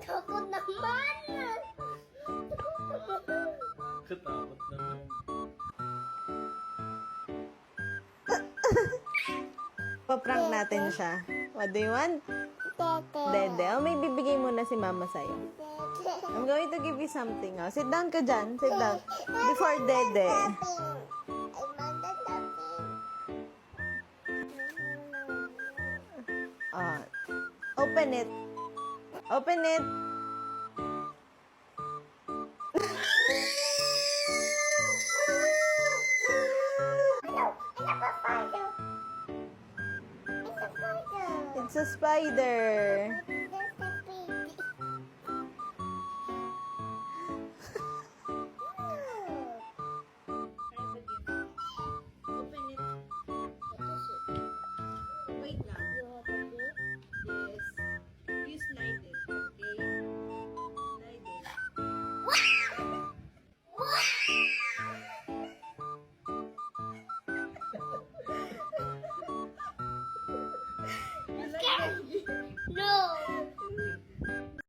Takot naman. Katakot naman. Pa-prank natin siya. What do you want? Dede. Oh, may bibigay muna si mama sa'yo. I'm going to give you something. Oh, sit down ka dyan. Sit down. Before Dede. Ah, open it. Open it. It's a spider. Open it. Wait lang. Yes. You slide it, okay? Slide it. You like it? No.